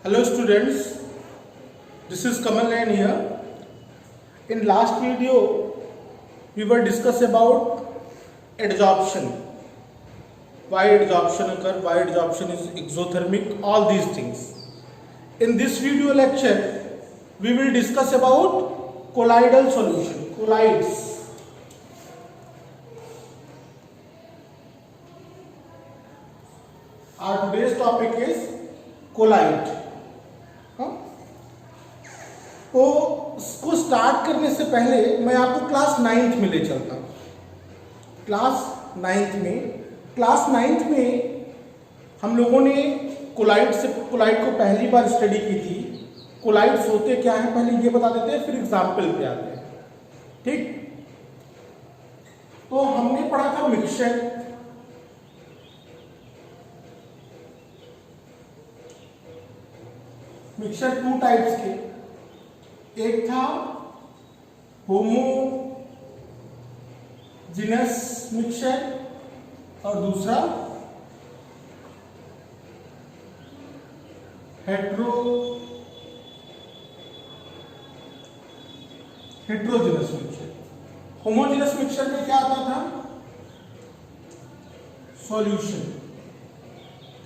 Hello students, this is Kamal Nayan here. In last video, we were discuss about adsorption. Why adsorption occur, why adsorption is exothermic, all these things. In this video lecture, we will discuss about colloidal solution, colloids. Our today's topic is colloid. तो इसको start करने से पहले मैं आपको class 9th में ले चलता हूँ। क्लास 9th में हम लोगों ने कोलाइड को पहली बार स्टडी की थी। कोलाइड्स होते क्या हैं पहले ये बता देते हैं, फिर एग्जाम्पल पे आते हैं। ठीक, तो हमने पढ़ा था मिक्सचर। मिक्सचर 2 टाइप्स के, एक था होमोजिनस मिक्सचर और दूसरा हेट्रोजिनस मिक्सचर। होमोजिनस मिक्सचर में क्या आता था? सॉल्यूशन।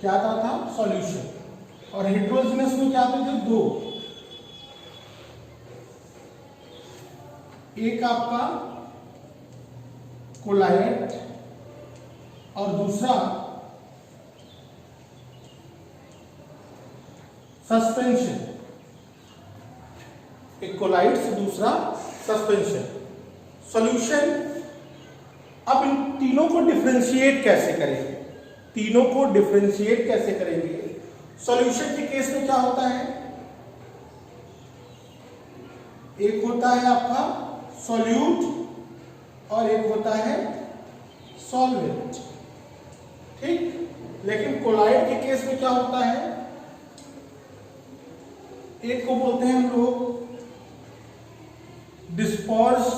क्या आता था? सॉल्यूशन। और हेट्रोजिनस में क्या आते थे? दो, एक आपका कोलाइड और दूसरा सस्पेंशन। एक कोलाइड से दूसरा सस्पेंशन। सॉल्यूशन। अब इन तीनों को डिफरेंशिएट कैसे करेंगे? सॉल्यूशन के केस में क्या होता है? एक होता है आपका सॉल्यूट और एक होता है सॉल्वेंट। ठीक, लेकिन कोलाइड के केस में क्या होता है? एक को बोलते हैं हम लोग डिस्पर्स्ड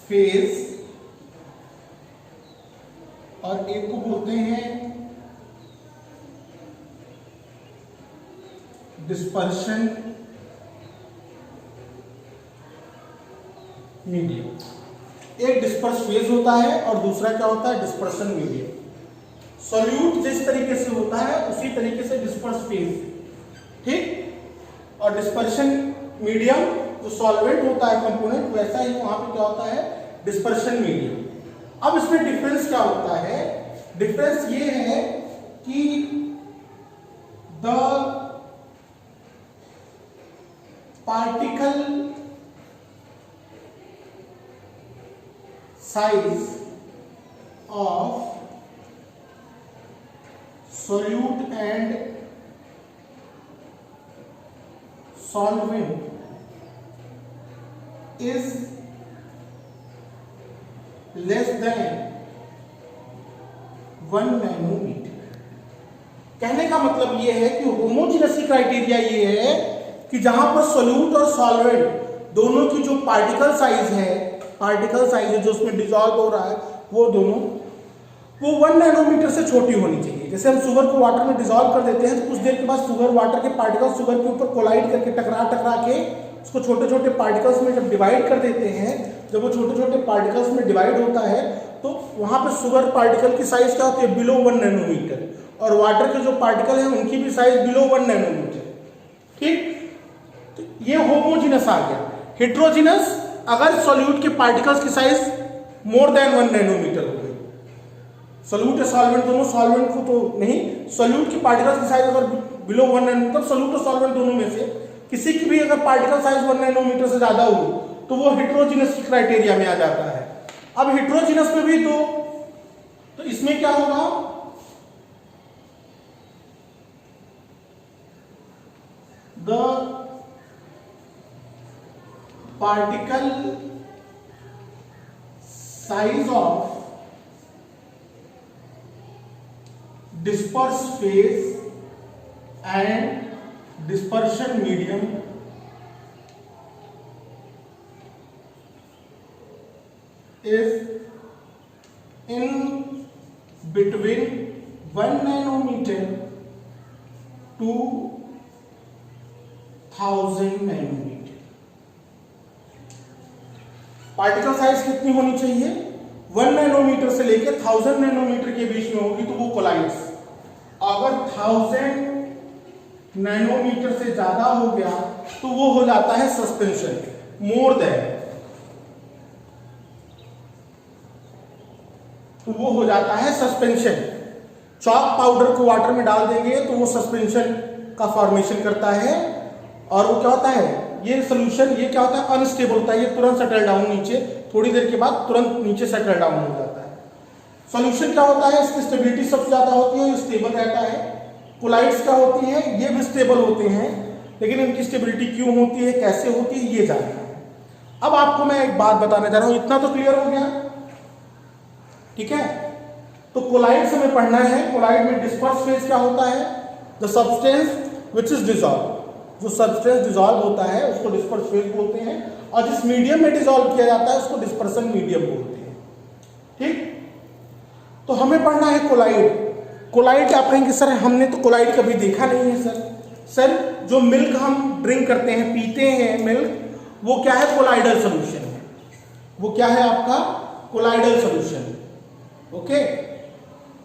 फेज और एक को बोलते हैं डिस्पर्शन मीडियम। एक डिस्पर्स फेज होता है और दूसरा क्या होता है? Dispersion medium. सॉल्यूट जिस तरीके से होता है उसी तरीके से डिस्पर्स फेज, ठीक, और डिस्पर्शन मीडियम जो सॉल्वेंट होता है कंपोनेंट, वैसा ही वहां पे क्या होता है? Dispersion medium. अब इसमें डिफरेंस क्या होता है? डिफरेंस ये है कि the particle size of solute and solvent is less than 1 nanometre. कहने का मतलब ये है कि होमोजेनिटी क्राइटेरिया ये है कि जहां पर सोल्यूट और सॉल्वेंट दोनों की जो पार्टिकल साइज है जो उसमें डिसॉल्व हो रहा है वो 1 नैनोमीटर से छोटी होनी चाहिए। जैसे हम शुगर को वाटर में डिसॉल्व कर देते हैं तो कुछ देर के बाद शुगर, वाटर के पार्टिकल शुगर के ऊपर कोलाइड करके टकरा के उसको छोटे छोटे पार्टिकल्स में जब डिवाइड कर देते हैं, जब वो छोटे छोटे पार्टिकल्स में डिवाइड होता है तो वहां पर शुगर पार्टिकल की साइज क्या होती है? Below 1 nanometre. और वाटर के जो पार्टिकल हैं उनकी भी साइज बिलो 1 नैनोमीटर। ठीक, तो ये होमोजिनस आ गया। हेट्रोजिनस, अगर सॉल्यूट के पार्टिकल्स की साइज मोर देन 1 नैनोमीटर हो गई, सॉल्यूट या सॉल्वेंट दोनों, सॉल्वेंट को तो नहीं, सॉल्यूट की पार्टिकल्स की साइज अगर बिलो 1 नैनोमीटर, सॉल्यूट और सॉल्वेंट दोनों में से किसी की भी अगर पार्टिकल साइज 1 नैनोमीटर से ज्यादा हो तो वो हेट्रोजिनस की क्राइटेरिया में आ जाता है। अब हेट्रोजिनस में भी तो इसमें क्या होगा? The particle size of dispersed phase and dispersion medium is in between 1 nanometre to 1000 nanometre. Particle size कितनी होनी चाहिए? 1 नैनोमीटर से लेकर 1000 नैनोमीटर के बीच में होगी तो वो कोलाइड्स। अगर 1000 नैनोमीटर से ज्यादा हो गया तो वो हो जाता है सस्पेंशन। मोर देन तो वो हो जाता है सस्पेंशन। चॉक पाउडर को वाटर में डाल देंगे तो वो सस्पेंशन का फॉर्मेशन करता है और वो क्या होता है, ये सोल्यूशन ये क्या होता है, अनस्टेबल होता है। ये तुरंत सेटल डाउन नीचे, थोड़ी देर के बाद तुरंत नीचे सेटल डाउन हो जाता है। सॉल्यूशन क्या होता है, इसकी स्टेबिलिटी सबसे ज्यादा होती है, स्टेबल रहता है। कोलाइड्स क्या होती हैं, ये भी स्टेबल होते हैं, लेकिन इनकी स्टेबिलिटी क्यों होती है, कैसे होती है, ये जानना है। अब आपको मैं एक बात बताने जा रहा हूं, इतना तो क्लियर हो गया, ठीक है। तो कोलाइड्स हमें पढ़ना है। कोलाइड में डिस्पर्स फेज क्या होता है, the substance which is dissolve, जो सब्सटेंस डिसॉल्व होता है उसको डिस्पर्स फेज बोलते हैं, और जिस मीडियम में डिसॉल्व किया जाता है उसको डिस्पर्सन मीडियम बोलते हैं, ठीक। तो हमें पढ़ना है कोलाइड। कोलाइड आप कहेंगे सर हमने तो कोलाइड कभी देखा नहीं है। सर जो मिल्क हम ड्रिंक करते हैं, पीते हैं मिल्क, वो क्या है, कोलाइडल सोल्यूशन है। वो क्या है आपका, कोलाइडल सोल्यूशन। ओके,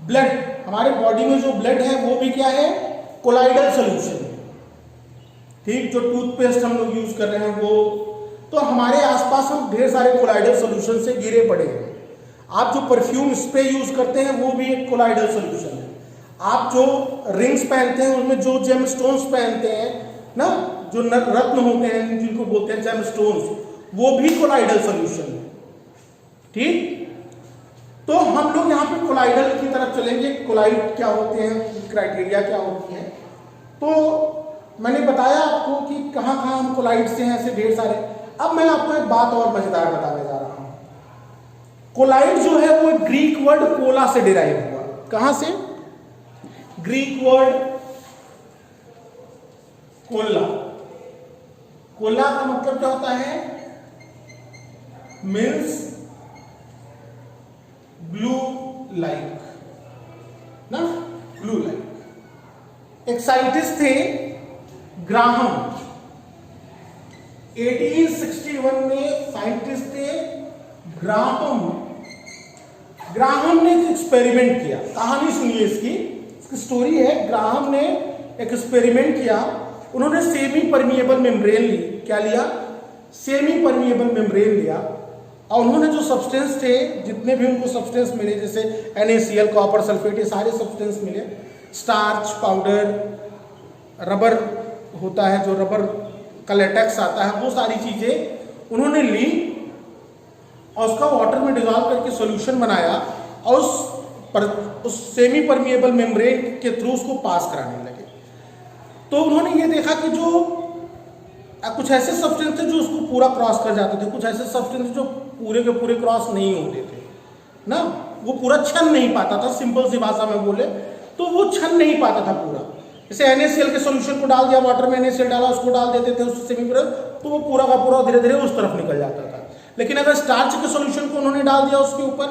ब्लड, हमारे बॉडी में जो ब्लड है वो भी क्या है, कोलाइडल सोल्यूशन है, ठीक। जो टूथपेस्ट हम लोग यूज कर रहे हैं वो, तो हमारे आसपास हम ढेर सारे कोलाइडल सोल्यूशन से घिरे पड़े हैं। आप जो परफ्यूम स्प्रे यूज करते हैं वो भी एक कोलाइडल सोल्यूशन है। आप जो रिंग्स पहनते हैं उनमें जो जेम स्टोन्स पहनते हैं ना, जो रत्न होते हैं जिनको बोलते हैं जेम स्टोन्स, वो भी कोलाइडल सोल्यूशन है, ठीक। तो हम लोग यहाँ पे कोलाइडल की तरफ चलेंगे। कोलाइड क्या होते हैं, क्राइटेरिया क्या होती है। तो मैंने बताया आपको कि कहाँ कहाँ हम कोलाइड से हैं, ऐसे ढेर सारे। अब मैं आपको एक बात और मजेदार बताने जा रहा हूं। कोलाइड जो है वो ग्रीक वर्ड कोला से डिराइव हुआ। कहां से, ग्रीक वर्ड कोला। कोला का मतलब क्या होता है, मीन्स ग्लू लाइक ना, ग्लू लाइक। एक साइंटिस्ट थे ग्राहम, 1861 में साइंटिस्ट थे ग्राहम। ग्राहम ने एक एक्सपेरिमेंट किया, कहानी सुनिए इसकी स्टोरी है। ग्राहम ने एक एक्सपेरिमेंट किया। उन्होंने सेमी परमिएबल मेम्ब्रेन ली। क्या लिया, सेमी परमिएबल मेम्ब्रेन लिया, और उन्होंने जो सब्सटेंस थे, जितने भी उनको सब्सटेंस मिले, जैसे NaCl, कॉपर सल्फेट, ये सारे सब्सटेंस मिले, स्टार्च पाउडर, रबर होता है, जो रबर का लेटेक्स आता है, वो सारी चीजें उन्होंने ली और उसका वाटर में डिसॉल्व करके सॉल्यूशन बनाया, और उस सेमी परमिएबल मेम्ब्रेन के थ्रू उसको पास कराने लगे। तो उन्होंने ये देखा कि जो कुछ ऐसे सब्सटेंस थे जो उसको पूरा क्रॉस कर जाते थे, कुछ ऐसे सब्सटेंस जो पूरे के पूरे क्रॉस नहीं होते थे ना, वो पूरा छन नहीं पाता था। सिंपल सी भाषा में बोले तो वो छन नहीं पाता था पूरा। जैसे NaCl के सॉल्यूशन को डाल दिया, वाटर में NaCl डाला, उसको डाल देते थे उस सेमी पर, तो वो पूरा का पूरा धीरे धीरे उस तरफ निकल जाता था। लेकिन अगर स्टार्च के सॉल्यूशन को उन्होंने डाल दिया उसके ऊपर,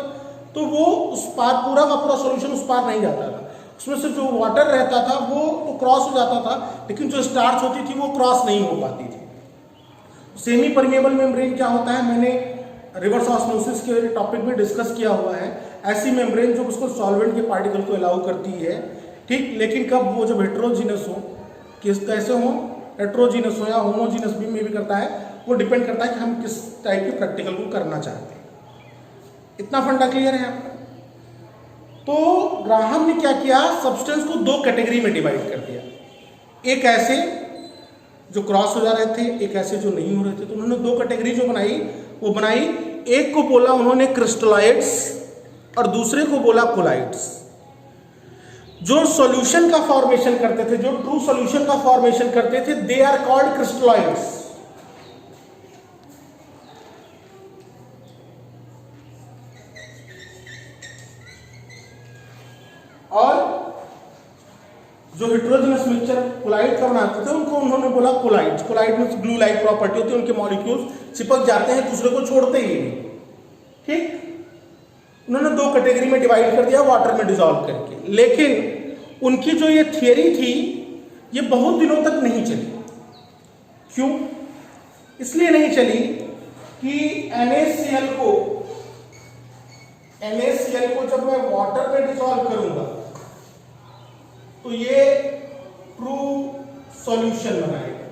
तो वो उस पार पूरा का पूरा सॉल्यूशन उस पार नहीं जाता था। उसमें से जो वाटर रहता था वो तो क्रॉस हो जाता था, लेकिन जो स्टार्च होती थी वो क्रॉस नहीं हो पाती थी। सेमी परमिएबल मेम्ब्रेन क्या होता है, मैंने रिवर्स ऑस्मोसिस के टॉपिक में डिस्कस किया हुआ है। ऐसी मेम्ब्रेन जो उसको सॉल्वेंट के पार्टिकल को अलाउ करती है, ठीक। लेकिन कब, वो जब हेट्रोजीनस हो, किस कैसे हो, हेट्रोजीनस हो या होमोजीनस भी में भी करता है, वो डिपेंड करता है कि हम किस टाइप के प्रैक्टिकल को करना चाहते हैं। इतना फंडा क्लियर है आपका। तो ग्राहम ने क्या किया, सब्सटेंस को दो कैटेगरी में डिवाइड कर दिया। एक ऐसे जो क्रॉस हो जा रहे थे, एक ऐसे जो नहीं हो रहे थे। तो उन्होंने दो कैटेगरी जो बनाई, वो बनाई, एक को बोला उन्होंने क्रिस्टलॉइड्स और दूसरे को बोला कोलाइड्स। जो सॉल्यूशन का फॉर्मेशन करते थे, जो ट्रू सॉल्यूशन का फॉर्मेशन करते थे, दे आर कॉल्ड क्रिस्टलॉइड्स। और जो हेट्रोजेनस मिक्सचर कोलाइड का बनाते थे उनको उन्होंने बोला कोलाइड्स। कोलाइड में ग्लू लाइक प्रॉपर्टी होती है, उनके मॉलिक्यूल्स चिपक जाते हैं, दूसरे को छोड़ते ही नहीं, ठीक। उन्होंने दो कैटेगरी में डिवाइड कर दिया वाटर में डिसॉल्व करके। लेकिन उनकी जो ये थियरी थी ये बहुत दिनों तक नहीं चली। क्यों? इसलिए नहीं चली कि NaCl को जब मैं वाटर में डिसॉल्व करूंगा तो ये ट्रू सॉल्यूशन बनाएगा,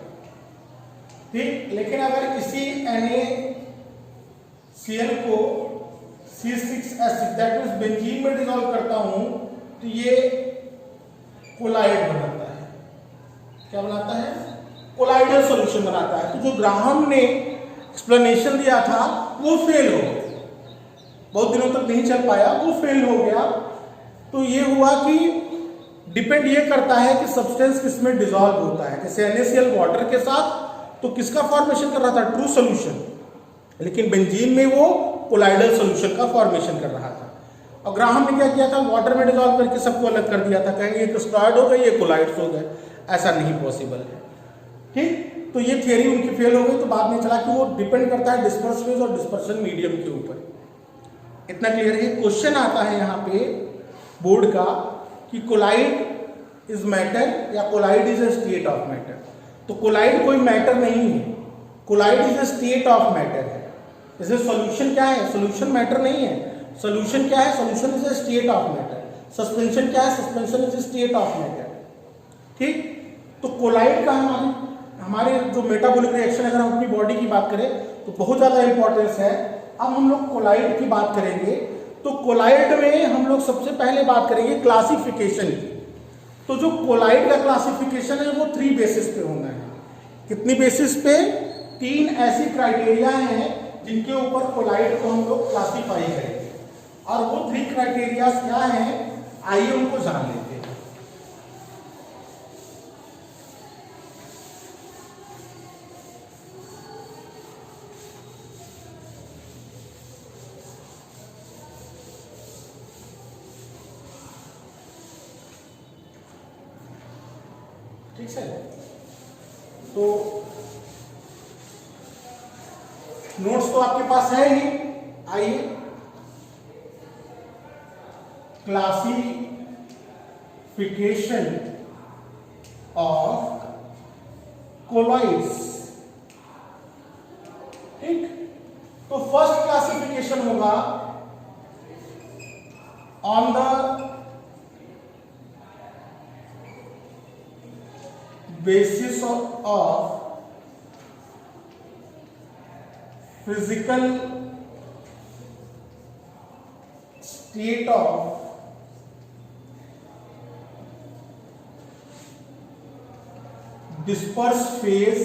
ठीक। लेकिन अगर इसी NaCl को C6H6 दैट मींस बेंजीन में डिसॉल्व करता हूं तो ये कोलाइड बनाता है। क्या बनाता है? कोलाइडल सॉल्यूशन बनाता है। तो जो ग्राहम ने एक्सप्लेनेशन दिया था वो फेल हो गया, बहुत दिनों तक नहीं चल पाया, वो फेल हो गया। तो ये हुआ कि डिपेंड ये करता है कि सब्सटेंस किस में डिसॉल्व होता है। जैसे NaCl वाटर के साथ तो किसका फॉर्मेशन कर रहा था? True solution. लेकिन बेंजीन में वो कोलाइडल सॉल्यूशन का फॉर्मेशन कर रहा था। और ग्राहम ने क्या किया था? वाटर में डिसॉल्व करके सबको अलग कर दिया था। कहेंगे ये स्टर्ड हो गए, ये कोलाइड्स हो गए। ऐसा नहीं पॉसिबल है, ठीक। तो ये थियरी उनकी फेल हो गई। तो बाद में चला कि वो डिपेंड करता है डिस्पर्स फेज और डिस्पर्शन मीडियम के ऊपर। इतना क्लियर है? क्वेश्चन आता है यहाँ पे बोर्ड का कि कोलाइड इज मैटर या colloid is a state of matter. तो कोलाइड कोई मैटर नहीं है, colloid is a state of matter है। जैसे सॉल्यूशन क्या है? सॉल्यूशन मैटर नहीं है। सॉल्यूशन क्या है? Solution is a state of matter. Suspension क्या है? Suspension is a state of matter, ठीक। तो कोलाइड का हमारे जो मेटाबॉलिक रिएक्शन, अगर हम अपनी बॉडी की बात करें तो बहुत ज्यादा इंपॉर्टेंस है। अब हम लोग कोलाइड की बात करेंगे तो कोलाइड में हम लोग सबसे पहले बात करेंगे क्लासिफिकेशन की। तो जो कोलाइड का क्लासिफिकेशन है वो 3 बेसिस पे होना है। कितनी बेसिस पे? 3 ऐसी क्राइटेरिया हैं जिनके ऊपर कोलाइड को हम लोग क्लासिफाई करेंगे। और वो 3 क्राइटेरिया क्या हैं, आइए उनको जान लेते हैं। ठीक है, तो नोट्स तो आपके पास है ही। आइए, क्लासिफिकेशन ऑफ कोलॉइड्स, ठीक। तो फर्स्ट क्लासिफिकेशन होगा on the basis of physical state of dispersed phase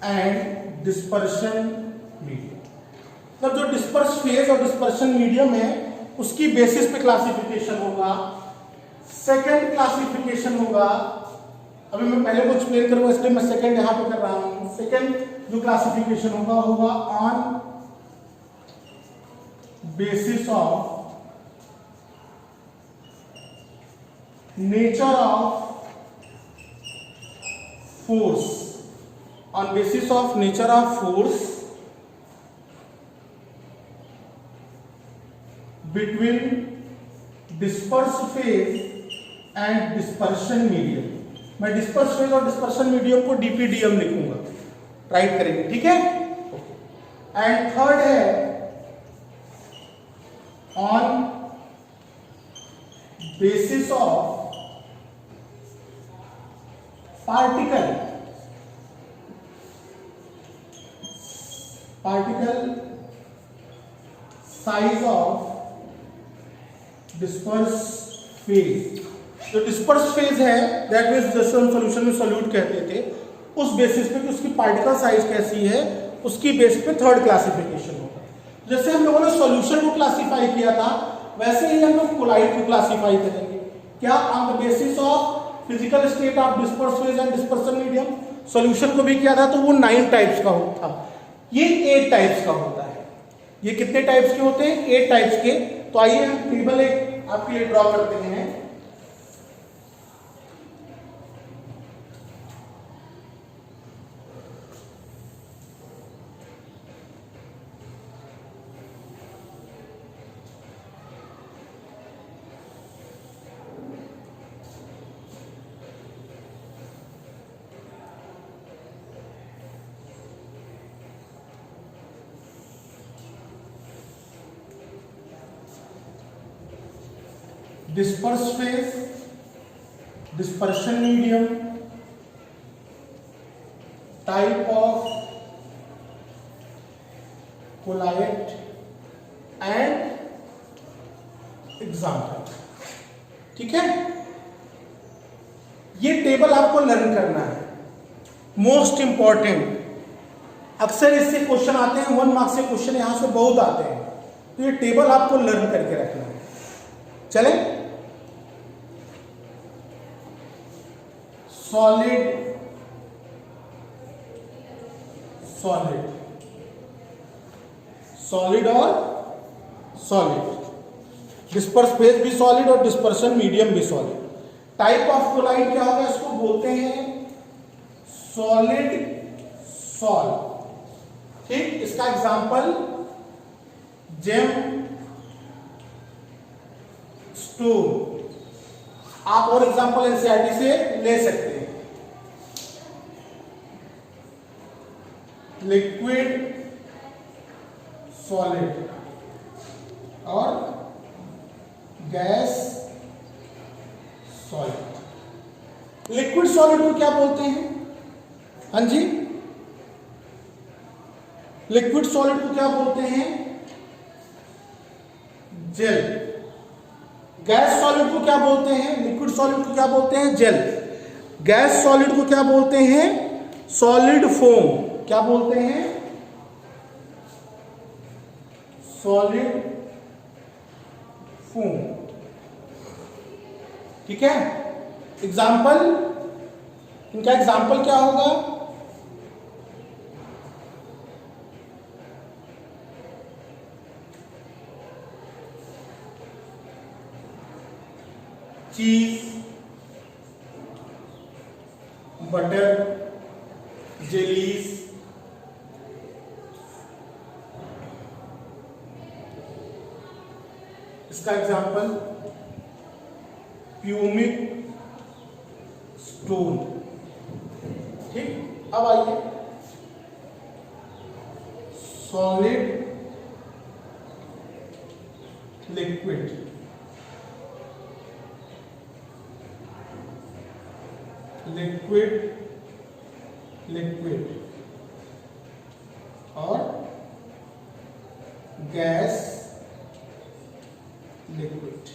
and dispersion medium। मतलब जो डिस्पर्स फेज और डिस्पर्शन मीडियम है उसकी बेसिस पे क्लासिफिकेशन होगा। सेकंड क्लासिफिकेशन होगा, अभी मैं पहले को एक्सप्लेन करूंगा इसलिए मैं सेकंड यहां पे कर रहा हूं। सेकंड जो क्लासिफिकेशन होगा on basis of nature of force, on basis of nature of force between disperse phase and dispersion medium. मैं डिस्पर्स फेज और डिस्पर्शन मीडियम को DPDM लिखूंगा, राइट करेंगे, ठीक है। एंड थर्ड है on basis of particle size of disperse phase. जो disperse phase है दैट मींस जैसे हम सॉल्यूशन में सॉल्यूट कहते थे, उस बेसिस पे कि उसकी पार्टिकल साइज कैसी है उसकी बेस पे थर्ड क्लासिफिकेशन होगा। जैसे हम लोगों ने सॉल्यूशन को क्लासिफाई किया था वैसे ही हम लोग कोलाइड को क्लासिफाई करेंगे। क्या? On the basis of physical state of disperse phase and dispersion medium. Solution को भी किया था तो वो 9 टाइप्स का होता, ये 8 टाइप्स का होता है। ये कितने टाइप्स के होते हैं? 8 टाइप्स के। तो आइए हम टेबल एक आपके लिए ड्रॉ करते हैं। Disperse phase, dispersion medium, type of colloid and example. ठीक है, ये टेबल आपको लर्न करना है, मोस्ट इंपॉर्टेंट। अक्सर इससे क्वेश्चन आते हैं, 1 मार्क्स से क्वेश्चन यहां से बहुत आते हैं, तो ये टेबल आपको लर्न करके रखना है। चले, सॉलिड, सॉलिड, सॉलिड और सॉलिड, डिस्पर्स फेज भी सॉलिड और डिस्पर्शन मीडियम भी सॉलिड। टाइप ऑफ कोलाइड क्या होगा, इसको बोलते हैं सॉलिड सॉल। ठीक, इसका एग्जांपल जेम स्टोन। आप और एग्जांपल एनसीईआरटी से ले सकते हैं। लिक्विड सॉलिड और गैस सॉलिड। लिक्विड सॉलिड को क्या बोलते हैं? हाँ जी, लिक्विड सॉलिड को क्या बोलते हैं? जेल। गैस सॉलिड को क्या बोलते हैं? लिक्विड सॉलिड को क्या बोलते हैं? जेल। गैस सॉलिड को क्या बोलते हैं? Solid foam. क्या बोलते हैं? Solid foam. ठीक है, एग्जाम्पल, इनका एग्जाम्पल क्या होगा? चीज, बटर, जेलीज, इसका एग्जाम्पल प्यूमिक स्टोन। ठीक, अब आइए सॉलिड लिक्विड। लिक्विड लिक्विड और गैस लिक्विड।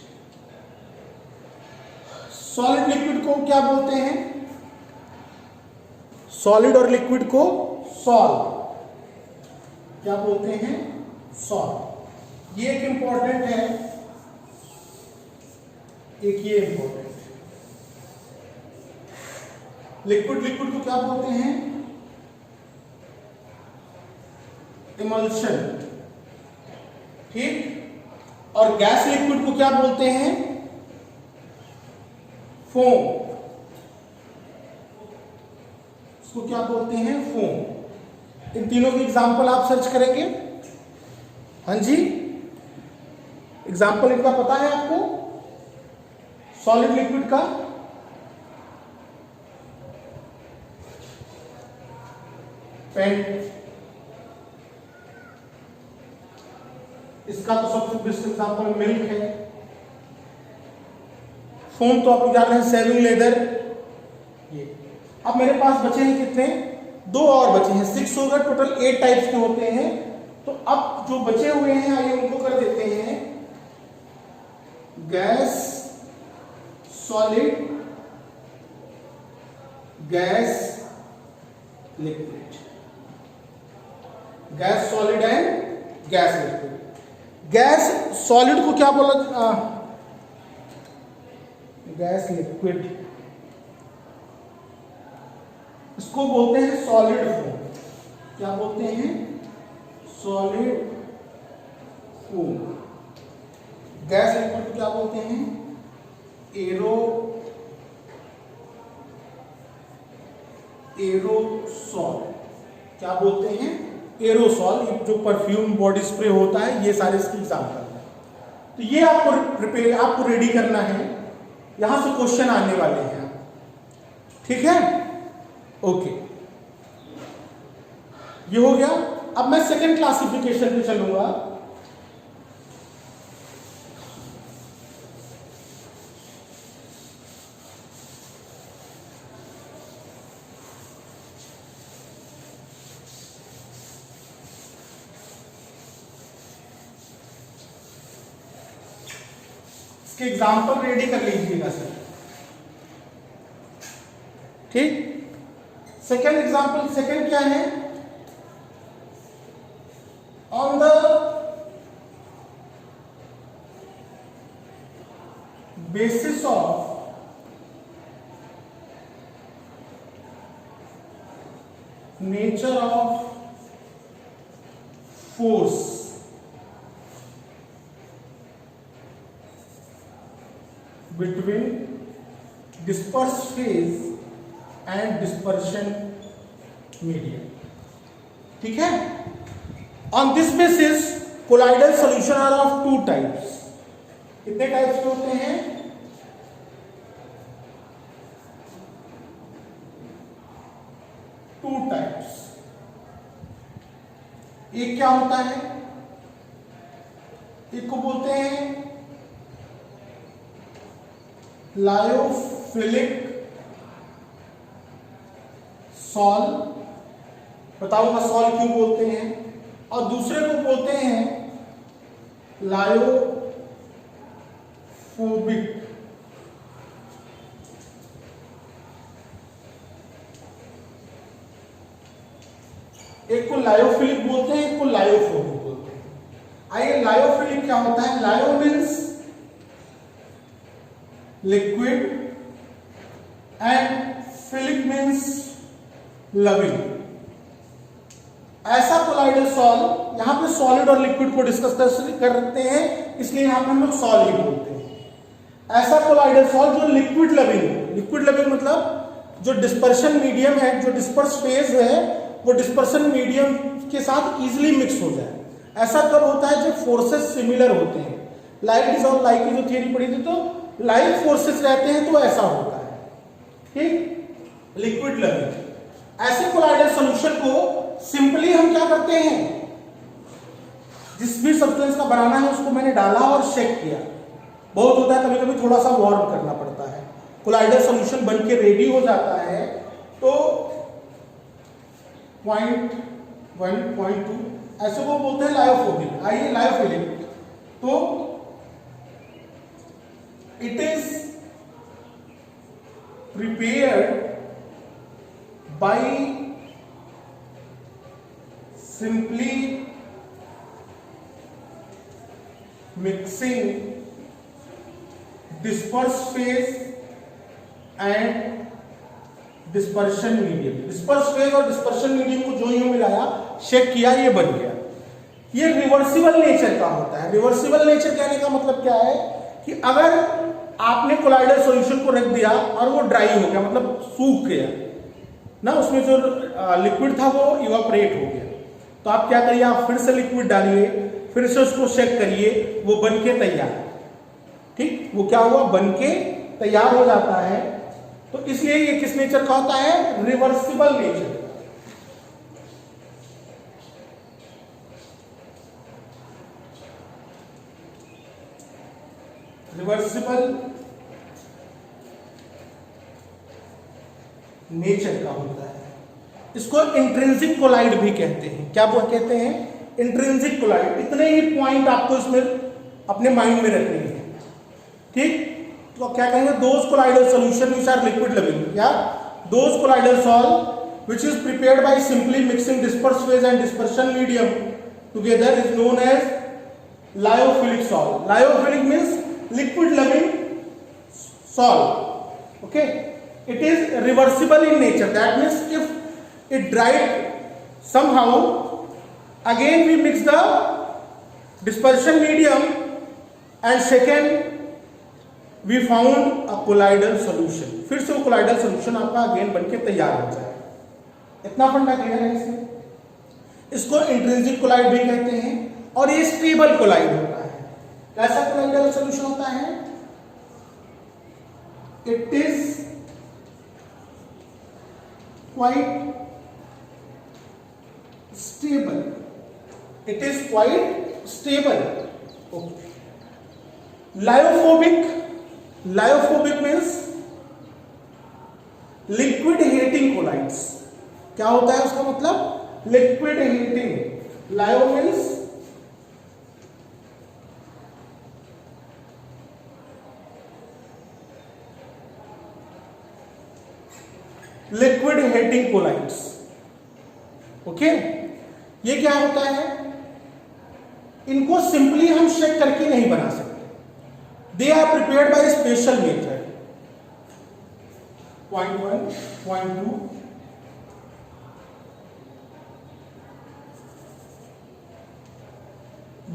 सॉलिड लिक्विड को क्या बोलते हैं? सॉलिड और लिक्विड को सॉल। क्या बोलते हैं? सॉल। ये एक इंपॉर्टेंट है, एक ये इंपॉर्टेंट। लिक्विड लिक्विड को क्या बोलते हैं? इमल्शन। ठीक, और गैस लिक्विड को क्या बोलते हैं? फोम। इसको क्या बोलते हैं? फोम। इन तीनों की एग्जांपल आप सर्च करेंगे। हाँ जी, एग्जांपल इनका पता है आपको? सॉलिड लिक्विड का पेन, इसका तो सबसे बेस्ट एग्जांपल मिल्क है। फोम तो आप लोग जान रहे हैं, सेविंग लेदर। ये अब मेरे पास बचे हैं कितने? 2 और बचे हैं, 6 हो गए। टोटल 8 टाइप्स के होते हैं। तो अब जो बचे हुए हैं आइए उनको कर देते हैं। Gas solid, gas liquid. Gas solid and gas liquid. Gas solid को क्या बोला? गैस लिक्विड, इसको बोलते हैं सॉलिड फोम। क्या बोलते हैं? Solid foam. गैस लिक्विड को क्या बोलते हैं? एरोसॉल। क्या बोलते हैं? एरोसॉल। जो परफ्यूम, बॉडी स्प्रे होता है, ये सारे इसकी एग्जाम्पल है। तो ये आपको प्रिपेयर, आपको रेडी करना है, यहां से क्वेश्चन आने वाले हैं। ठीक है, ओके, ये हो गया। अब मैं सेकंड क्लासिफिकेशन पे चलूंगा। इसके एग्जाम्पल रेडी कर लीजिएगा सर। ठीक, सेकेंड एग्जाम्पल, सेकेंड क्या है, on the basis of nature of force between dispersed phase and dispersion medium। ठीक है, on this basis colloidal solution are of two types। कितने टाइप्स के होते हैं, टू टाइप्स। एक क्या होता है, एक को बोलते हैं लायोफिलिक सॉल, बताऊंगा सॉल क्यों बोलते हैं, और दूसरे को बोलते हैं लायोफोबिक। एक को लायोफिलिक बोलते हैं, एक को लायोफोबिक बोलते हैं। आइए, लायोफिलिक क्या होता है, लायो means liquid and philic means loving. ऐसा कोलाइडल सॉल, यहां पे सॉलिड और लिक्विड को डिस्कस करते हैं, इसलिए यहां पे हम लोग सॉल ही बोलते हैं। ऐसा कोलाइडल सॉल जो लिक्विड लविंग, लिक्विड लविंग मतलब जो डिस्पर्शन मीडियम है, जो डिस्पर्स फेज है, वो डिस्पर्शन मीडियम के साथ इजीली मिक्स हो जाए। ऐसा कब होता है, जब फोर्सेस सिमिलर होते हैं। लाइक इज ऑल लाइक की जो थियरी पढ़ी थी, तो लाइक फोर्सेस रहते हैं तो ऐसा होता है। ठीक, लिक्विड लविंग। ऐसे कोलाइडल सॉल्यूशन को सिंपली हम क्या करते हैं, जिस भी सब्सटेंस का बनाना है उसको मैंने डाला और शेक किया। बहुत होता है कभी कभी थोड़ा सा वार्म करना पड़ता है, कोलाइडल सॉल्यूशन बन के रेडी हो जाता है, तो 0.1 0.2 ऐसे को बोलते हैं लायोफोबिक। आइए, लायोफिलिक, तो it is prepared by simply mixing dispersed phase and dispersion medium। dispersed phase और dispersion medium को जो यूं मिलाया, शेक किया, ये बन गया। ये रिवर्सिबल नेचर का होता है। रिवर्सिबल नेचर कहने का मतलब क्या है कि अगर आपने कोलाइडल सॉल्यूशन को रख दिया और वो ड्राई हो गया, मतलब सूख गया ना, उसमें जो लिक्विड था वो इवापोरेट हो गया, तो आप क्या करिए, आप फिर से लिक्विड डालिए, फिर से उसको शेक करिए, वो बन के तैयार। ठीक, वो क्या हुआ, बन के तैयार हो जाता है। तो इसलिए ये किस नेचर का होता है, रिवर्सिबल नेचर। रिवर्सिबल नेचर का होता है। इसको इंट्रिंसिक कोलाइड भी कहते हैं। क्या वो कहते हैं, इंट्रिंसिक कोलाइड। इतने ही पॉइंट आपको इसमें अपने माइंड में रखने हैं। ठीक, तो क्या कहेंगे, those colloidal solution which are liquid loving, या those colloidal sol which is prepared by simply mixing disperse phase and dispersion medium together is known as lyophilic sol. Lyophilic means liquid loving solve। okay, it is reversible in nature, that means if it dried somehow, again we mix the dispersion medium and second we found a colloidal solution। फिर से वो colloidal solution आपका again बनके तैयार हो जाए। इतना फंडा क्लियर है इसमें। इसको इंट्रिंसिक कोलाइड भी कहते हैं, और ये स्टेबल कोलाइड होता है। कैसा कोलाइडल सॉल्यूशन होता है, it is quite stable. It is quite stable. Lyophobic, lyophobic means liquid hating colloids. क्या होता है उसका मतलब, liquid hating. Lyo means liquid hating colloids. Okay, ये क्या होता है, इनको सिंपली हम शेक करके नहीं बना सकते। They are prepared by special method. Point 1, point 2,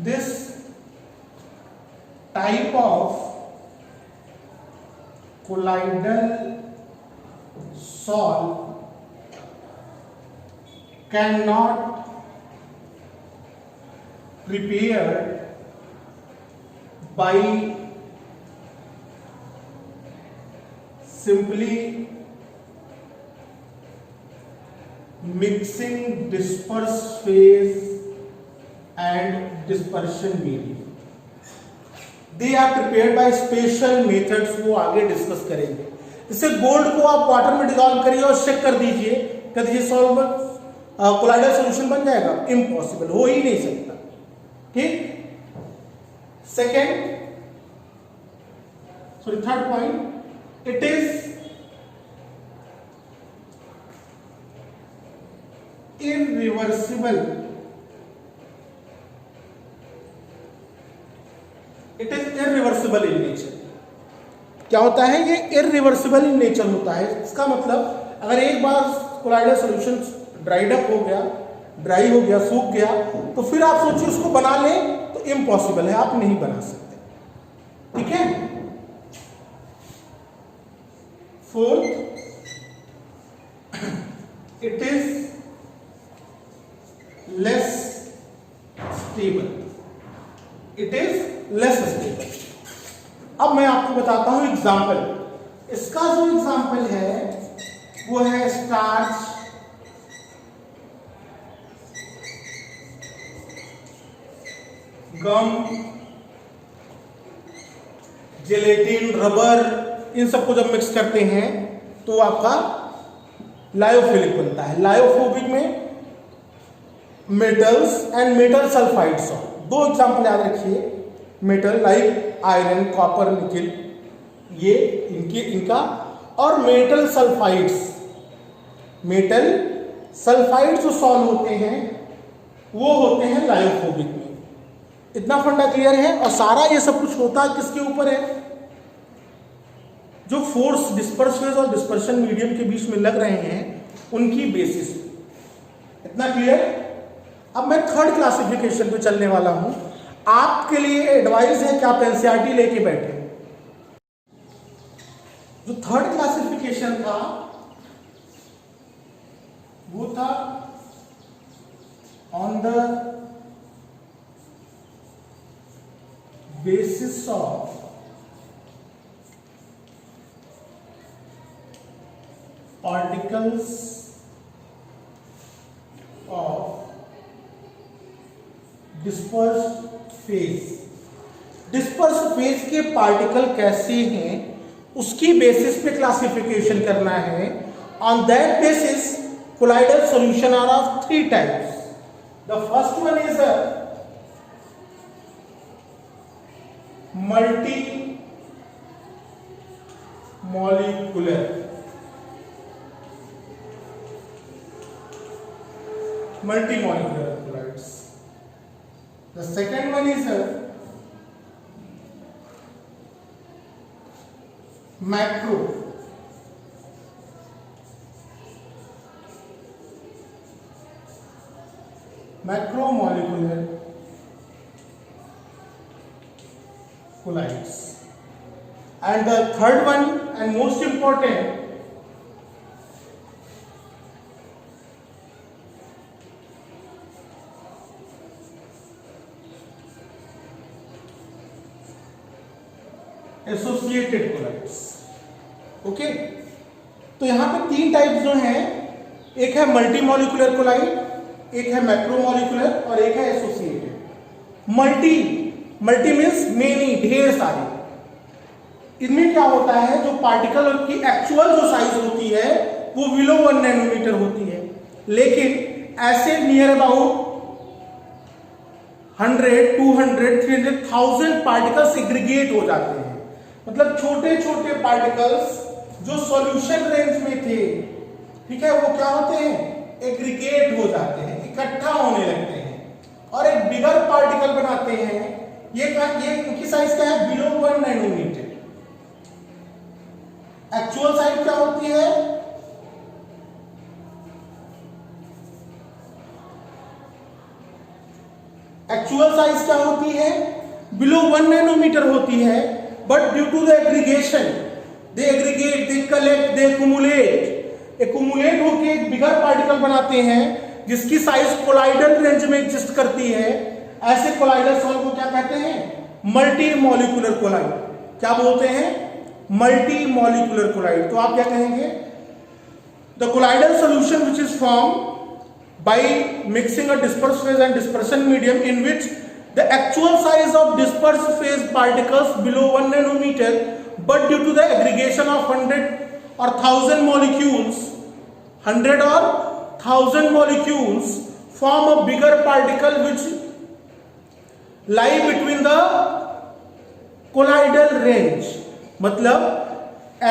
this type of colloidal salt cannot prepared by simply mixing dispersed phase and dispersion medium. They are prepared by special methods, वो आगे discuss करेंगे। जैसे gold को आप water में dissolve करिए और shake कर दीजिए, क्या दीजिए सॉल्व कोलाइडल सॉल्यूशन बन जाएगा? इम्पॉसिबल, हो ही नहीं सकता। ठीक, second, sorry third point, it is irreversible. It is irreversible in nature. क्या होता है ये? इरिवर्सिबल इन नेचर होता है। इसका मतलब अगर एक बार कोलाइडल सॉल्यूशन ड्राइड अप हो गया, ड्राई हो गया, सूख गया, तो फिर आप सोचिए उसको बना लें तो इम्पॉसिबल है, आप नहीं बना सकते। ठीक है। Fourth, it is less stable. It is less stable. अब मैं आपको बताता हूं एग्जाम्पल। इसका जो एग्जाम्पल है वो है स्टार्च, गम, जेलेटिन, रबर, इन सबको जब मिक्स करते हैं तो आपका लायोफिलिक बनता है। लायोफोबिक में मेटल्स एंड मेटल सल्फाइड्स। दो एग्जाम्पल याद रखिए, metal like iron, copper, nickel, ये इनका, और मेटल सल्फाइड्स। मेटल सल्फाइड्स जो सॉल्व होते हैं वो होते हैं लायोफोबिक में। इतना फंडा क्लियर है? और सारा ये सब कुछ होता है किसके ऊपर है? जो फोर्स डिस्पर्स फेज और डिस्पर्शन मीडियम के बीच में लग रहे हैं उनकी बेसिस। इतना क्लियर? अब मैं थर्ड क्लासिफिकेशन पे चलने वाला हूं। आपके लिए एडवाइस है कि आप एनसीईआरटी लेके बैठे। जो थर्ड क्लासिफिकेशन था वो था on the basis of particles of dispersed phase. Dispersed phase के पार्टिकल कैसे हैं उसकी बेसिस पे क्लासिफिकेशन करना है। On that basis colloidal solution are of three types. The first one is multimolecular. Multimolecular colloids. The second one is macromolecular colloids. And the third one and most important associated colloids. Okay, तो यहां पे तीन type जो हैं, एक है multi molecular collide, एक है मैक्रोमोलिकुलर और एक है एसोसिएटेड। मल्टी मीन्स मेनी, ढेर सारे। इनमें क्या होता है, जो पार्टिकल की एक्चुअल जो साइज होती है वो बिलो 1 नैनोमीटर होती है, लेकिन ऐसे नियर अबाउट 100, 200, 300, 1000 पार्टिकल्स एग्रीगेट हो जाते हैं। मतलब छोटे छोटे पार्टिकल्स जो सॉल्यूशन रेंज में थे ठीक है, वो क्या होते हैं, एग्रीगेट हो जाते हैं, इकट्ठा होने लगते हैं और एक बिगर पार्टिकल बनाते हैं। ये इनकी साइज क्या है, बिलो 1 नैनोमीटर। एक्चुअल साइज क्या होती है, एक्चुअल साइज क्या होती है, बिलो 1 नैनोमीटर होती है, but due to the aggregation they aggregate, they collect, they accumulate होके एक बिगर पार्टिकल बनाते हैं जिसकी साइज कोलाइडल रेंज में एग्जिस्ट करती है। ऐसे कोलाइडल सॉल्व को क्या कहते हैं, मल्टी मॉलिक्यूलर कोलाइड। क्या बोलते हैं, मल्टी मॉलिक्यूलर कोलाइड। तो आप क्या कहेंगे, the colloidal solution which is form by mixing a disperse phase and dispersion medium in which the actual size of disperse phase particles below 1 nanometer, but due to the aggregation of 100 or 1000 molecules, 100 or 1000 molecules form a bigger particle which lie between the colloidal range। मतलब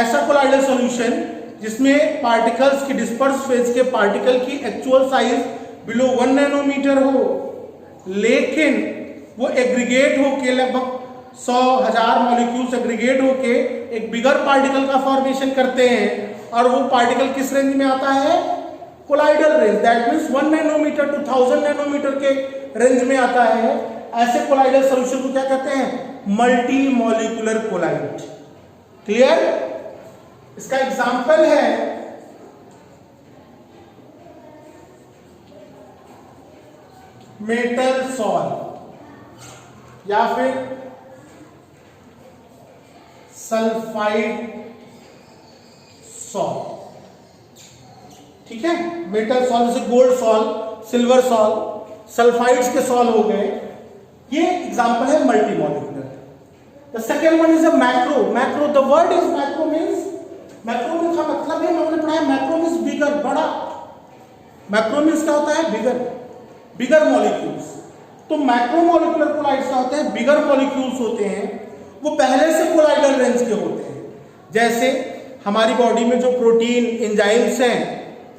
ऐसा colloidal solution जिसमें particles की disperse phase के particle की actual size below 1 nanometre हो, लेकिन वो aggregate होके लगभग 100,000 मॉलिक्यूल्स एग्रीगेट होके एक बिगर पार्टिकल का फॉर्मेशन करते हैं और वो पार्टिकल किस रेंज में आता है, colloidal range. That means 1 nanometre to 1000 nanometre के रेंज में आता है। ऐसे कोलाइडल सॉल्यूशन को क्या कहते हैं, मल्टी मॉलिक्यूलर कोलाइड। क्लियर। इसका एग्जाम्पल है मेटल सॉल्ट या फिर सल्फाइड सॉल्ट। ठीक है, मेटल सॉल्ट जैसे gold salt, silver salt, sulphides के सॉल्ट हो गए। ये एग्जाम्पल है multi molecular. The second one is a macro. Macro, the word is macro means, macro का मतलब है, हमने पढ़ा है मैक्रो मीन्स बिगर, बड़ा। मैक्रो मीन्स क्या होता है, बिगर, बिगर मॉलिक्यूल्स। तो मैक्रो मॉलिक्यूलर कोलाइड्स क्या होते हैं, बिगर मॉलिक्यूल्स होते हैं, वो पहले से कोलाइडल रेंज के होते हैं। जैसे हमारी बॉडी में जो प्रोटीन एंजाइम्स हैं,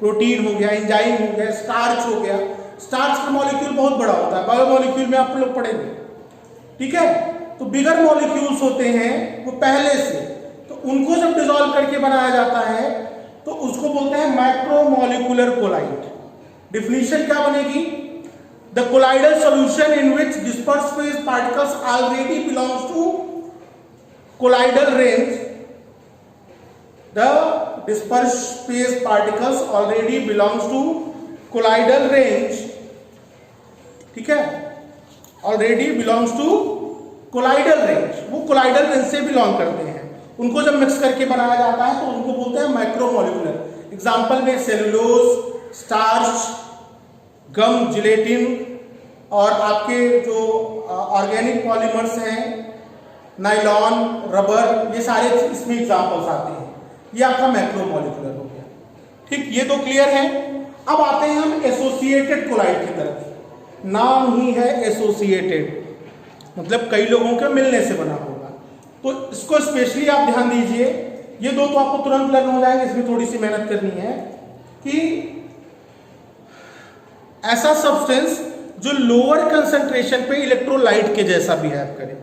प्रोटीन हो गया, एंजाइम हो गया, स्टार्च हो गया, स्टार्च का मॉलिक्यूल बहुत बड़ा होता है, बायो मॉलिक्यूल में आप लोग पढ़ेंगे। ठीक है, तो बिगर मॉलिक्यूल्स होते हैं वो पहले से, तो उनको जब डिसॉल्व करके बनाया जाता है तो उसको बोलते हैं मैक्रोमोलिकुलर कोलाइड। डिफिनीशन क्या बनेगी, the colloidal solution in which disperse phase particles already belongs to colloidal range, the disperse phase particles already belongs to colloidal range. ठीक है, already belongs to colloidal range, वो कोलाइडल रेंज से belong करते हैं। उनको जब मिक्स करके बनाया जाता है तो उनको बोलते हैं मैक्रोमोलिकुलर। एग्जांपल में सेलुलोज, स्टार्च, गम, जिलेटिन और आपके जो ऑर्गेनिक पॉलीमर्स हैं, नाइलॉन, रबर, ये सारे इसमें एग्जांपल्स आते हैं। ये आपका मैक्रोमोलिकुलर हो गया। ठीक, ये तो क्लियर है। अब आते हैं हम एसोसिएटेड कोलाइड की तरफ। नाम ही है एसोसिएटेड, मतलब कई लोगों के मिलने से बना होगा। तो इसको स्पेशली आप ध्यान दीजिए, ये दो तो आपको तुरंत लर्न हो जाएंगे, इसमें थोड़ी सी मेहनत करनी है। कि ऐसा सब्सटेंस जो लोअर कंसंट्रेशन पे इलेक्ट्रोलाइट के जैसा बिहेव करे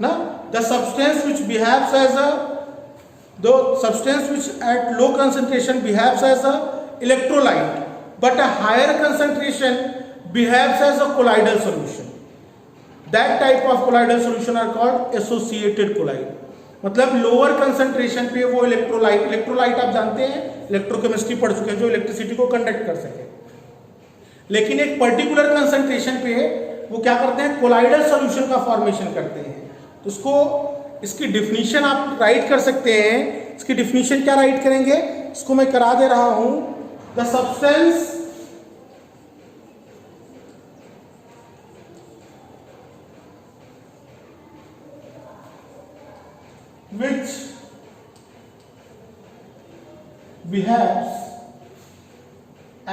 ना, the substance which behaves as a, the substance which at low concentration behaves as a electrolyte but a higher concentration behaves as a colloidal solution. That type of colloidal solution are called associated colloid। मतलब lower concentration पे वो electrolyte आप जानते हैं, electrochemistry पढ़ चुके हैं, जो इलेक्ट्रिसिटी को कंडक्ट कर सके, लेकिन एक पर्टिकुलर कंसंट्रेशन पे वो क्या करते हैं, कोलाइडल सॉल्यूशन का फॉर्मेशन करते हैं। तो उसको, इसकी डिफिनीशन आप राइट कर सकते हैं। इसकी डिफिनीशन क्या राइट करेंगे, इसको मैं करा दे रहा हूं। The substance which behaves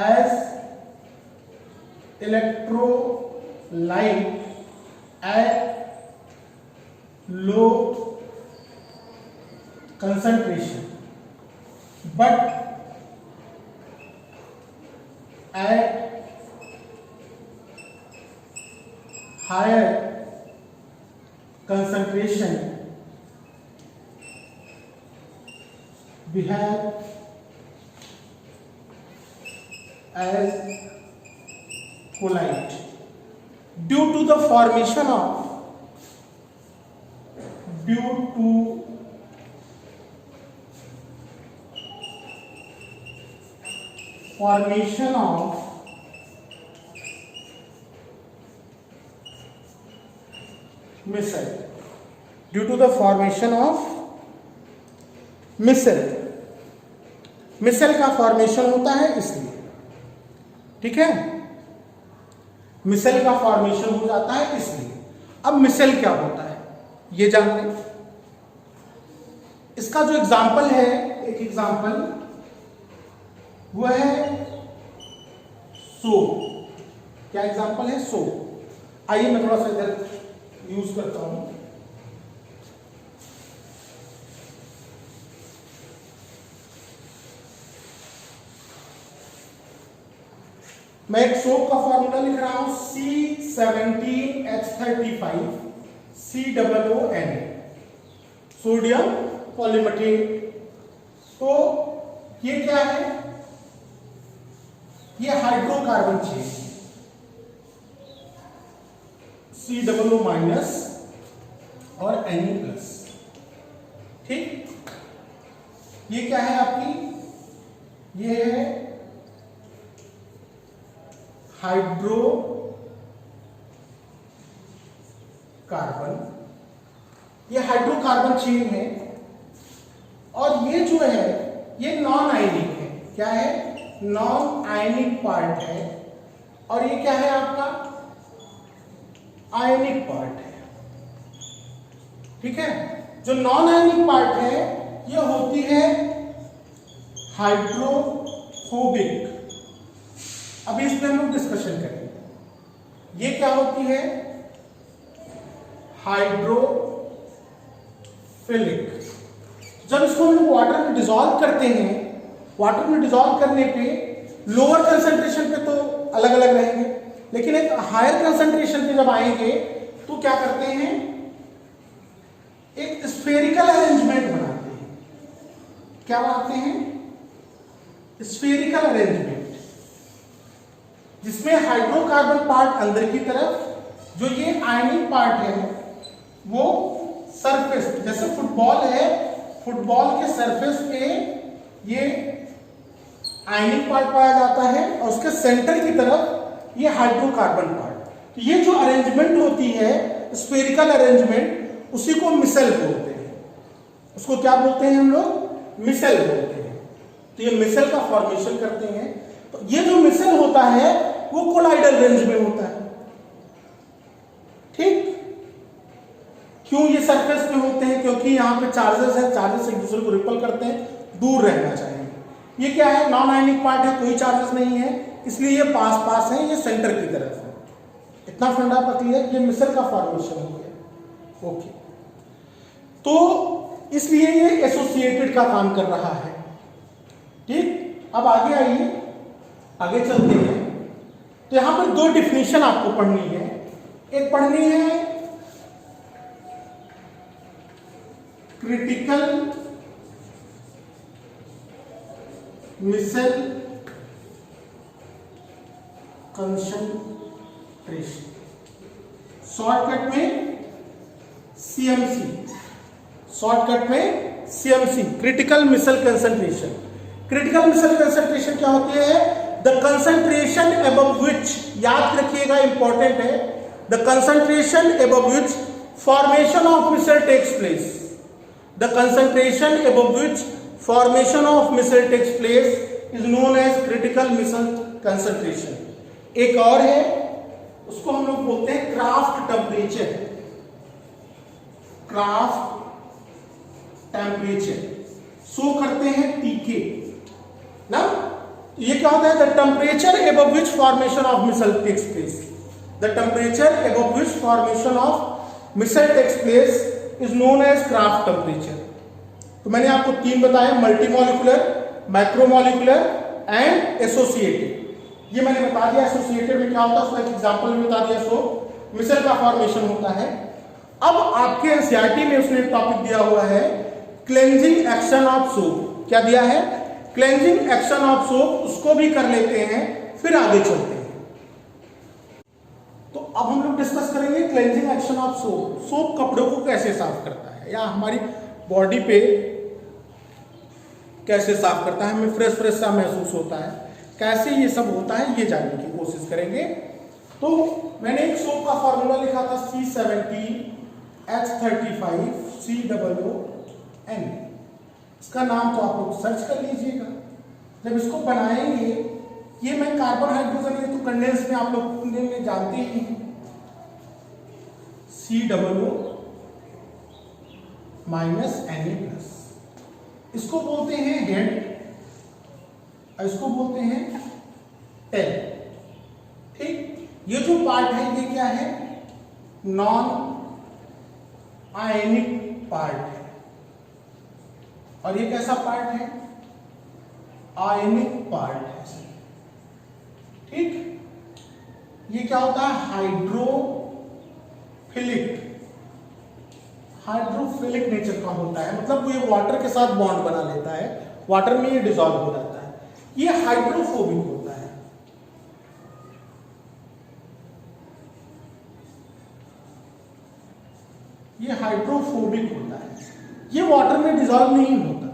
as electrolyte at low concentration but at higher concentration behave as colloid due to the formation of micelle. Due to the formation of micelle. Micelle का formation होता है इसलिए, ठीक है, मिसेल का formation हो जाता है इसलिए। अब मिसेल क्या होता है ये जानते हैं। इसका जो एग्जाम्पल है, एक एग्जाम्पल वो है सोप। क्या एग्जाम्पल है? सोप। आइए मैं थोड़ा सा इधर यूज करता हूं। मैं एक सोप का फॉर्मूला लिख रहा हूं, C17H35 COON, सोडियम पॉलीमेटेट। तो ये क्या है? ये हाइड्रोकार्बन चेन, COO माइनस और Ne प्लस, ठीक। ये क्या है आपकी? ये है हाइड्रोकार्बन, ये हाइड्रोकार्बन चेन है। और ये जो है ये नॉन आयनिक है। क्या है? नॉन आयनिक पार्ट है। और ये क्या है आपका? आयनिक पार्ट है, ठीक है। जो नॉन आयनिक पार्ट है ये होती है हाइड्रोफोबिक। अभी इस पे हम लोग डिस्कशन करेंगे। ये क्या होती है? हाइड्रोफिलिक। जब इसको हम लोग वाटर में डिसॉल्व करते हैं, वाटर में डिसॉल्व करने पे लोअर कंसंट्रेशन पे तो अलग अलग रहेंगे, लेकिन एक हायर कंसंट्रेशन पे जब आएंगे तो क्या करते हैं? एक स्फेरिकल अरेंजमेंट बनाते हैं। क्या बनाते हैं? स्फेरिकल अरेंजमेंट, जिसमें हाइड्रोकार्बन पार्ट अंदर की तरफ, जो ये आयनिक पार्ट है वो सरफेस, जैसे फुटबॉल है, फुटबॉल के सरफेस पे ये आयनिक पार्ट पाया जाता है और उसके सेंटर की तरफ ये हाइड्रोकार्बन पार्ट। तो ये जो अरेंजमेंट होती है स्फेरिकल अरेंजमेंट, उसी को मिसेल बोलते हैं। उसको क्या बोलते हैं हम लोग? मिसेल बोलते हैं। तो ये मिसेल का फॉर्मेशन करते हैं। तो ये जो मिसेल होता है वो कोलाइडल रेंज में होता है, ठीक। क्यों ये सरफेस पे होते हैं? क्योंकि यहां पे चार्जेस हैं, चार्जेस एक दूसरे को रिपल करते हैं, दूर रहना चाहिए। ये क्या है? नॉन आयनिक पार्ट है, कोई चार्जेस नहीं है, इसलिए ये पास पास है, ये सेंटर की तरफ है। इतना फंडा पर क्लियर? ये मिसेल का फॉर्मेशन हो गया, ओके। तो इसलिए ये एसोसिएटेड का काम कर रहा है, ठीक। अब आगे आइए, आगे चलते हैं। तो यहां पर दो डिफिनीशन आपको पढ़नी है। एक पढ़नी है क्रिटिकल मिसेल कंसंट्रेशन, शॉर्टकट में सीएमसी, शॉर्टकट में CMC, critical micelle concentration. Critical micelle concentration क्या होती है? द कंसंट्रेशन अबव विच, याद रखिएगा, इंपॉर्टेंट है, the concentration above which formation of micelle takes place, the concentration above which formation of micelle takes place is known as critical micelle concentration. एक और है, उसको हम लोग बोलते हैं Krafft temperature, Krafft temperature, show करते हैं टीके ना। ये क्या होता है? The temperature above which formation of micelle takes place, the temperature above which formation of micelle takes place is known as craft temperature. तो मैंने आपको तीन बताया, मल्टीमॉलिक्यूलर, मैक्रोमॉलिक्यूलर एंड एसोसिएटेड। ये मैंने बता दिया एसोसिएटेड में क्या होता है, उसका एक एग्जांपल में बता दिया। सोप मिसल का फॉर्मेशन होता है। अब आपके एनसीईआरटी में उसने टॉपिक दिया हुआ है क्लेंजिंग एक्शन ऑफ सोप। क्या दिया है? Cleansing action of soap. उसको भी कर लेते हैं, फिर आगे चलते हैं। तो अब हम लोग डिस्कस करेंगे cleansing action of soap. Soap कपड़ों को कैसे साफ करता है या हमारी बॉडी पे कैसे साफ करता है, हमें फ्रेश फ्रेश सा महसूस होता है, कैसे ये सब होता है ये जानने की कोशिश करेंगे। तो मैंने एक सोप का फॉर्मूला लिखा था C70H35COON। इसका नाम तो आप लोग सर्च कर लीजिएगा। जब इसको बनाएंगे, ये मैं कार्बन हाइड्रोजन, ये तो कंडेंस में आप लोग जानते ही हैं, COO -Na+। इसको बोलते हैं हेड और इसको बोलते हैं टेल। ठीक, ये जो पार्ट है ये क्या है? नॉन आयनिक पार्ट है। और ये कैसा पार्ट है? आयनिक पार्ट है। ठीक, ये क्या होता है? हाइड्रोफिलिक नेचर का होता है, मतलब ये वाटर के साथ बॉन्ड बना लेता है, वाटर में ये डिसॉल्व हो जाता है। ये हाइड्रोफोबिक होता है। ये हाइड्रोफोबिक होता है, ये वाटर में डिसॉल्व नहीं होता।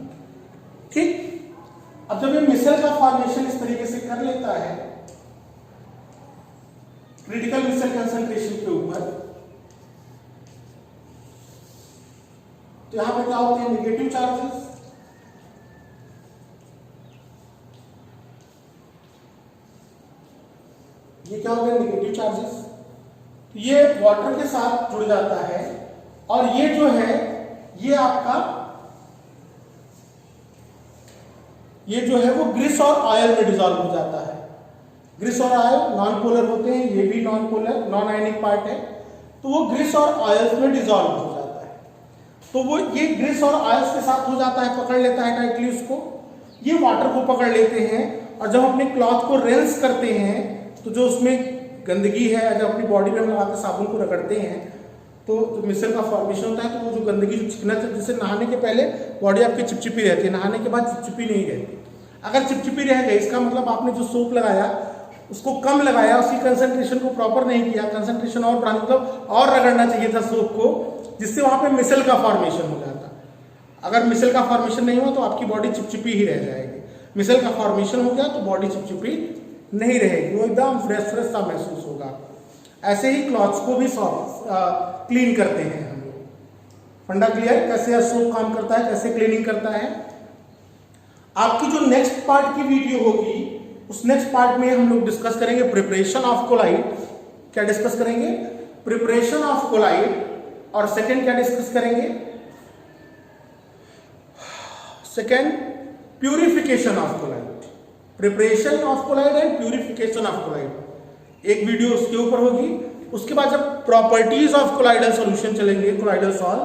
ठीक, अब जब ये मिसल का फॉर्मेशन इस तरीके से कर लेता है क्रिटिकल मिसल कंसंट्रेशन के ऊपर, तो यहां पे क्या होते हैं? Negative charges. ये क्या हो गया? Negative charges. ये वाटर के साथ जुड़ जाता है और ये जो है ये आपका ये जो है वो ग्रीस और ऑयल में डिसॉल्व हो जाता है। ग्रीस और ऑयल नॉन पोलर होते हैं, ये भी non polar non ionic part है, तो वो ग्रीस और ऑयल्स में डिसॉल्व हो जाता है। तो वो ये ग्रीस और ऑयल्स के साथ हो जाता है, पकड़ लेता है टाइटली उसको, ये वाटर को पकड़ लेते हैं। और जब अपने क्लॉथ को रिंस करते हैं तो जो उसमें गंदगी है, जब अपनी बॉडी में हम लगाकर साबुन को रगड़ते हैं तो मिसल का फॉर्मेशन होता है, तो वो जो गंदगी जो चिकना, जैसे नहाने के पहले बॉडी आपकी चिपचिपी रहती है, नहाने के बाद चिपचिपी नहीं रहती। अगर चिपचिपी रह गई, इसका मतलब आपने जो सोप लगाया उसको कम लगाया, उसकी कंसंट्रेशन को प्रॉपर नहीं किया, कंसंट्रेशन और बढ़ाने, मतलब और रगड़ना चाहिए था सोप को, जिससे वहां पे मिसल का फॉर्मेशन हो जाता। अगर मिसल का फॉर्मेशन नहीं हुआ तो आपकी बॉडी चिपचिपी ही रह जाएगी। मिसल का फॉर्मेशन हो गया तो बॉडी चिपचिपी नहीं रहेगी, वो एकदम फ्रेश फ्रेश सा महसूस होगा। ऐसे ही क्लॉथ्स को भी क्लीन करते हैं हम लोग। फंडा क्लियर? कैसे सोप काम करता है, कैसे क्लीनिंग करता है। आपकी जो नेक्स्ट पार्ट की वीडियो होगी, उस नेक्स्ट पार्ट में हम लोग डिस्कस करेंगे प्रिपरेशन ऑफ कोलाइड। क्या डिस्कस करेंगे? Preparation of colloid. और सेकंड क्या डिस्कस करेंगे? Second purification of colloid. Preparation of colloid and purification of colloid, एक वीडियो उसके ऊपर होगी। उसके बाद जब प्रॉपर्टीज ऑफ कोलाइडल सॉल्यूशन चलेंगे, कोलाइडल सॉल्ट,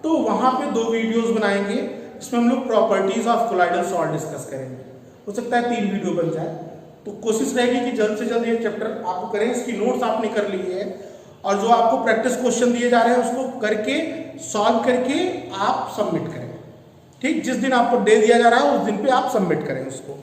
तो वहां पे 2 वीडियोस बनाएंगे, इसमें हम लोग properties of colloidal salt discuss करेंगे। हो सकता है 3 वीडियो बन जाए, तो कोशिश रहेगी कि जल्द से जल्द ये चैप्टर आपको करें। इसकी नोट्स आपने कर ली है और जो आपको प्रैक्टिस क्वेश्चन दिए जा रहे हैं उसको करके सॉल्व करके आप सबमिट करें। ठीक, जिस दिन आपको डे दिया जा रहा है उस दिन पे आप सबमिट करें उसको।